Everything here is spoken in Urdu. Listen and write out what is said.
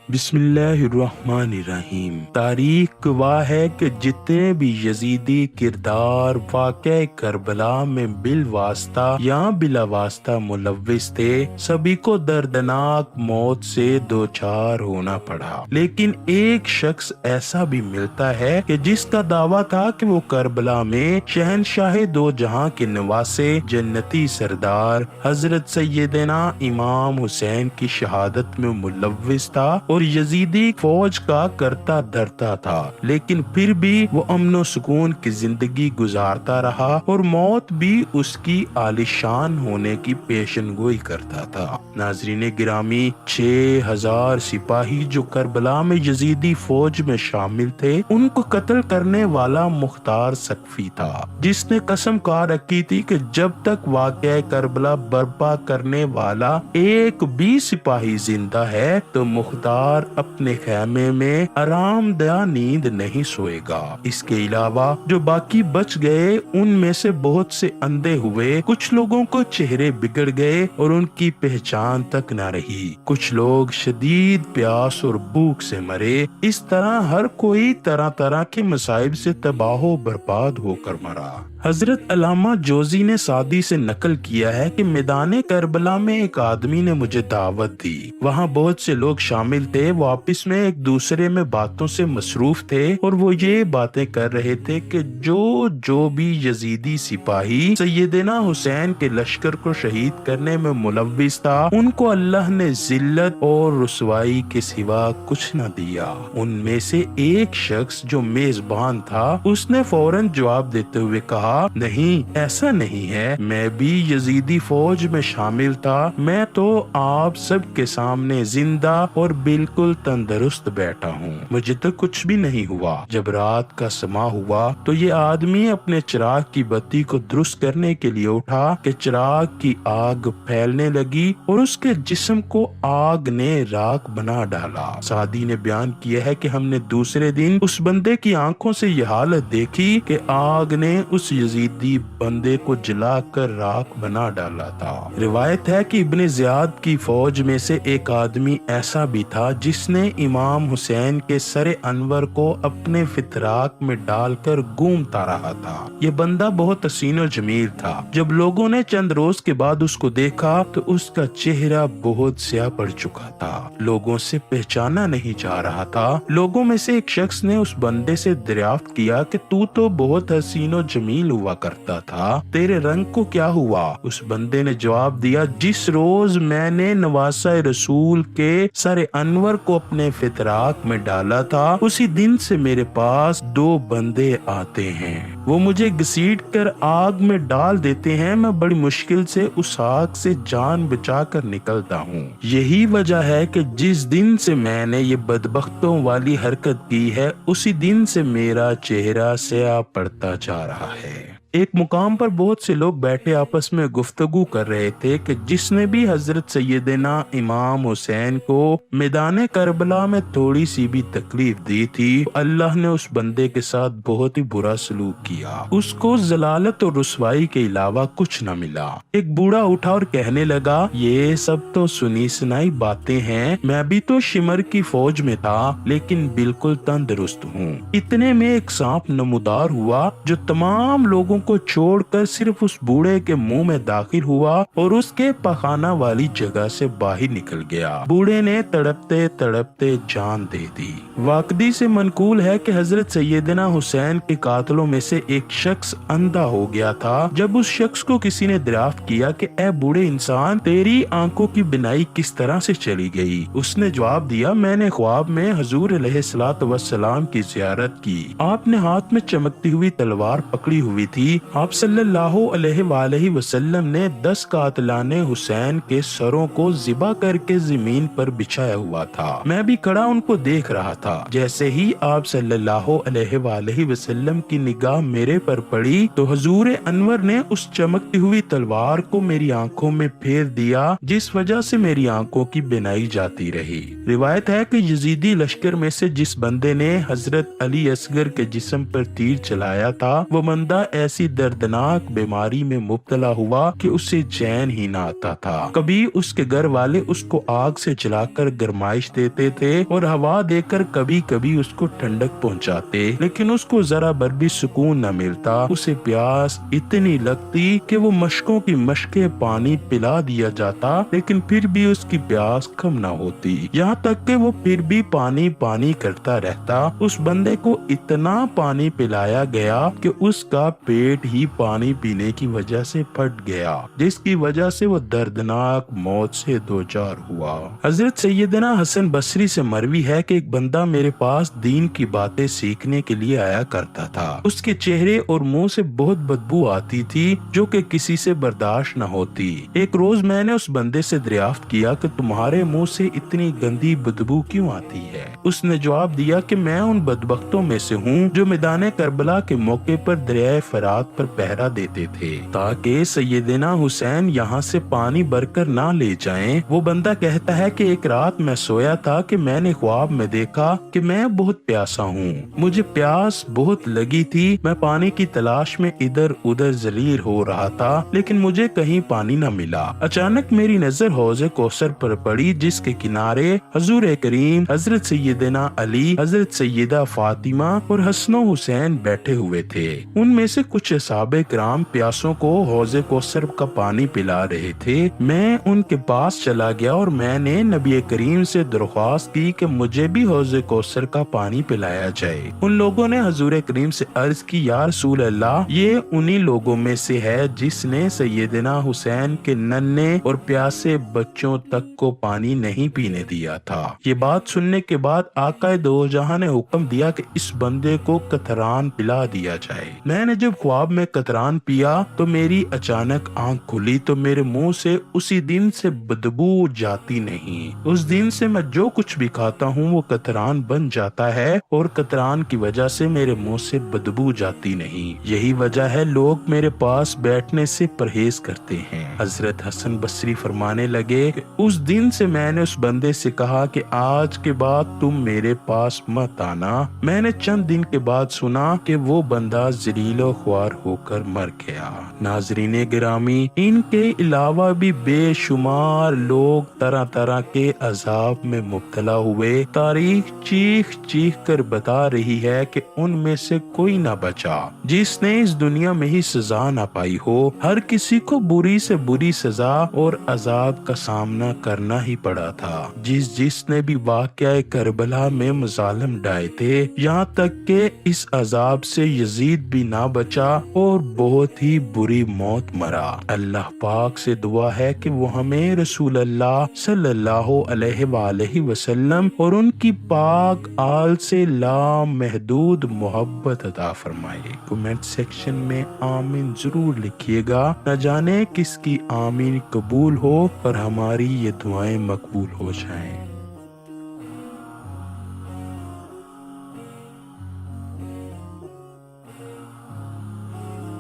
بسم اللہ الرحمن الرحیم۔ تاریخ گواہ ہے کہ جتنے بھی یزیدی کردار واقعہ کربلا میں بالواسطہ یا بلا واسطہ ملوث تھے، سبھی کو دردناک موت سے دوچار ہونا پڑا، لیکن ایک شخص ایسا بھی ملتا ہے کہ جس کا دعویٰ تھا کہ وہ کربلا میں شہنشاہ دو جہاں کے نواسے جنتی سردار حضرت سیدنا امام حسین کی شہادت میں ملوث تھا اور یزیدی فوج کا کرتا دھرتا تھا، لیکن پھر بھی وہ امن و سکون کی زندگی گزارتا رہا اور موت بھی اس کی عالیشان ہونے کی پیشن گوئی کرتا تھا۔ ناظرین گرامی، 6000 سپاہی جو کربلا میں یزیدی فوج میں شامل تھے، ان کو قتل کرنے والا مختار سقفی تھا، جس نے قسم کھا رکھی تھی کہ جب تک واقعہ کربلا برپا کرنے والا ایک بھی سپاہی زندہ ہے تو مختار اپنے خیمے میں آرام دہ نیند نہیں سوئے گا۔ اس کے علاوہ جو باقی بچ گئے ان میں سے بہت سے اندھے ہوئے، کچھ لوگوں کو چہرے بگڑ گئے اور ان کی پہچان تک نہ رہی، کچھ لوگ شدید پیاس اور بھوک سے مرے۔ اس طرح ہر کوئی طرح طرح کے مصائب سے تباہ و برباد ہو کر مرا۔ حضرت علامہ جوزی نے سعدی سے نقل کیا ہے کہ میدان کربلا میں ایک آدمی نے مجھے دعوت دی، وہاں بہت سے لوگ شامل تھے، وہ آپس میں ایک دوسرے میں باتوں سے مصروف تھے اور وہ یہ باتیں کر رہے تھے کہ جو بھی یزیدی سپاہی سیدنا حسین کے لشکر کو شہید کرنے میں ملوث تھا، ان کو اللہ نے ذلت اور رسوائی کے سوا کچھ نہ دیا۔ ان میں سے ایک شخص جو میزبان تھا، اس نے فوراً جواب دیتے ہوئے کہا، نہیں، ایسا نہیں ہے، میں بھی یزیدی فوج میں شامل تھا، میں تو آپ سب کے سامنے زندہ اور بالکل تندرست بیٹھا ہوں، مجھے تو کچھ بھی نہیں ہوا۔ جب رات کا سما ہوا تو یہ آدمی اپنے چراغ کی بتی کو درست کرنے کے لیے اٹھا کہ چراغ کی آگ پھیلنے لگی اور اس کے جسم کو آگ نے راکھ بنا ڈالا۔ سعدی نے بیان کیا ہے کہ ہم نے دوسرے دن اس بندے کی آنکھوں سے یہ حالت دیکھی کہ آگ نے اس یزیدی بندے کو جلا کر راکھ بنا ڈالا تھا۔ روایت ہے کہ ابن زیاد کی فوج میں سے ایک آدمی ایسا بھی تھا جس نے امام حسین کے سر انور کو اپنے فتراک میں ڈال کر گھومتا رہا تھا۔ یہ بندہ بہت حسین و جمیل تھا۔ جب لوگوں نے چند روز کے بعد اس کو دیکھا تو اس کا چہرہ بہت سیاہ پڑ چکا تھا، لوگوں سے پہچانا نہیں جا رہا تھا۔ لوگوں میں سے ایک شخص نے اس بندے سے دریافت کیا کہ تو بہت حسین و جمیل ہوا کرتا تھا، تیرے رنگ کو کیا ہوا؟ اس بندے نے جواب دیا، جس روز میں نے نواسہ رسول کے سر انور کو اپنے فتراک میں ڈالا تھا، اسی دن سے میرے پاس 2 بندے آتے ہیں، وہ مجھے گھسیٹ کر آگ میں ڈال دیتے ہیں، میں بڑی مشکل سے اس آگ سے جان بچا کر نکلتا ہوں۔ یہی وجہ ہے کہ جس دن سے میں نے یہ بدبختوں والی حرکت کی ہے، اسی دن سے میرا چہرہ سیاہ پڑتا جا رہا ہے۔ ایک مقام پر بہت سے لوگ بیٹھے آپس میں گفتگو کر رہے تھے کہ جس نے بھی حضرت سیدنا امام حسین کو میدان کربلا میں تھوڑی سی بھی تکلیف دی تھی، اللہ نے اس بندے کے ساتھ بہت ہی برا سلوک کیا، اس کو ذلالت اور رسوائی کے علاوہ کچھ نہ ملا۔ ایک بوڑھا اٹھا اور کہنے لگا، یہ سب تو سنی سنائی باتیں ہیں، میں بھی تو شمر کی فوج میں تھا لیکن بالکل تندرست ہوں۔ اتنے میں ایک سانپ نمودار ہوا جو تمام لوگوں کو چھوڑ کر صرف اس بوڑھے کے منہ میں داخل ہوا اور اس کے پخانہ والی جگہ سے باہر نکل گیا۔ بوڑھے نے تڑپتے تڑپتے جان دے دی۔ واقعی سے منقول ہے کہ حضرت سیدنا حسین کے قاتلوں میں سے ایک شخص اندھا ہو گیا تھا۔ جب اس شخص کو کسی نے دریافت کیا کہ اے بوڑھے انسان، تیری آنکھوں کی بینائی کس طرح سے چلی گئی؟ اس نے جواب دیا، میں نے خواب میں حضور علیہ الصلوۃ والسلام کی زیارت کی، آپ نے ہاتھ میں چمکتی ہوئی تلوار پکڑی ہوئی تھی، آپ صلی اللہ علیہ وآلہ وسلم نے 10 قاتلان حسین کے سروں کو ذبح کر کے زمین پر بچھایا ہوا تھا، میں بھی کھڑا ان کو دیکھ رہا تھا۔ جیسے ہی آپ صلی اللہ علیہ وآلہ وسلم کی نگاہ میرے پر پڑی تو حضور انور نے اس چمکتی ہوئی تلوار کو میری آنکھوں میں پھیر دیا، جس وجہ سے میری آنکھوں کی بینائی جاتی رہی۔ روایت ہے کہ یزیدی لشکر میں سے جس بندے نے حضرت علی اصغر کے جسم پر تیر چلایا تھا، وہ بندہ ایسے ایسی دردناک بیماری میں مبتلا ہوا کہ اسے چین ہی نہ آتا تھا۔ کبھی اس کے گھر والے اس کو آگ سے جلا کر گرمائش دیتے تھے اور ہوا دے کر کبھی کبھی اس کو ٹھنڈک پہنچاتے، لیکن اس کو ذرا بھر بھی سکون نہ ملتا۔ اسے پیاس اتنی لگتی کہ وہ مشکوں کی مشکیں پانی پلا دیا جاتا، لیکن پھر بھی اس کی پیاس کم نہ ہوتی، یہاں تک کہ وہ پھر بھی پانی پانی کرتا رہتا۔ اس بندے کو اتنا پانی پلایا گیا کہ اس کا پیٹ ہی پانی پینے کی وجہ سے پھٹ گیا، جس کی وجہ سے وہ دردناک موت سے دوچار ہوا۔ حضرت سیدنا حسن بصری سے مروی ہے کہ ایک بندہ میرے پاس دین کی باتیں سیکھنے کے لیے آیا کرتا تھا۔ اس کے چہرے اور منہ سے بہت بدبو آتی تھی جو کہ کسی سے برداشت نہ ہوتی۔ ایک روز میں نے اس بندے سے دریافت کیا کہ تمہارے منہ سے اتنی گندی بدبو کیوں آتی ہے؟ اس نے جواب دیا کہ میں ان بدبختوں میں سے ہوں جو میدان کربلا کے موقع پر دریائے فرات پر پہرا دیتے تھے تاکہ سیدنا حسین یہاں سے پانی بھر کر نہ لے جائیں۔ وہ بندہ کہتا ہے کہ ایک رات میں سویا تھا کہ میں نے خواب میں دیکھا کہ میں بہت پیاسا ہوں، مجھے پیاس بہت لگی تھی، میں پانی کی تلاش میں ادھر ادھر ذلیل ہو رہا تھا لیکن مجھے کہیں پانی نہ ملا۔ اچانک میری نظر حوض کوثر پر پڑی جس کے کنارے حضور کریم، حضرت سیدنا علی، حضرت سیدہ فاطمہ اور حسن و حسین بیٹھے ہوئے تھے۔ ان میں سے کچھ صحابہ کرام پیاسوں کو حوض کوثر کا پانی پلا رہے تھے۔ میں ان کے پاس چلا گیا اور میں نے نبی کریم سے درخواست کی کہ مجھے بھی حوض کوثر کا پانی پلایا جائے۔ ان لوگوں نے حضور کریم سے عرض کی، یا رسول اللہ، یہ انہی لوگوں میں سے ہے جس نے سیدنا حسین کے ننھے اور پیاسے بچوں تک کو پانی نہیں پینے دیا تھا۔ یہ بات سننے کے بعد آقا دو جہاں نے حکم دیا کہ اس بندے کو قطران پلا دیا جائے۔ میں نے جب خواب میں قطران پیا تو میری اچانک آنکھ کھلی تو میرے منہ سے اسی دن سے بدبو جاتی نہیں۔ اس دن سے میں جو کچھ بھی کھاتا ہوں وہ قطران بن جاتا ہے اور قطران کی وجہ سے میرے منہ سے بدبو جاتی نہیں۔ یہی وجہ ہے لوگ میرے پاس بیٹھنے سے پرہیز کرتے ہیں۔ حضرت حسن بصری فرمانے لگے کہ اس دن سے میں نے اس بندے سے کہا کہ آج کے بعد تم میرے پاس مت آنا۔ میں نے چند دن کے بعد سنا کہ وہ بندہ ذلیل و خوار ہو کر مر گیا۔ ناظرین گرامی، ان کے علاوہ بھی بے شمار لوگ طرح طرح کے عذاب میں مبتلا ہوئے۔ تاریخ چیخ چیخ کر بتا رہی ہے کہ ان میں سے کوئی نہ بچا جس نے اس دنیا میں ہی سزا نہ پائی ہو۔ ہر کسی کو بری سے بری سزا اور عذاب کا سامنا کرنا ہی پڑا تھا۔ جس نے بھی واقعہ کربلا میں مظالم ڈھائے تھے، یہاں تک کہ اس عذاب سے یزید بھی نہ بچا اور بہت ہی بری موت مرا۔ اللہ پاک سے دعا ہے کہ وہ ہمیں رسول اللہ صلی اللہ علیہ وآلہ وسلم اور ان کی پاک آل سے لامحدود محبت عطا فرمائے۔ کمنٹ سیکشن میں آمین ضرور لکھیے گا، نہ جانے کس کی آمین قبول ہو اور ہماری یہ دعائیں مقبول ہو جائیں۔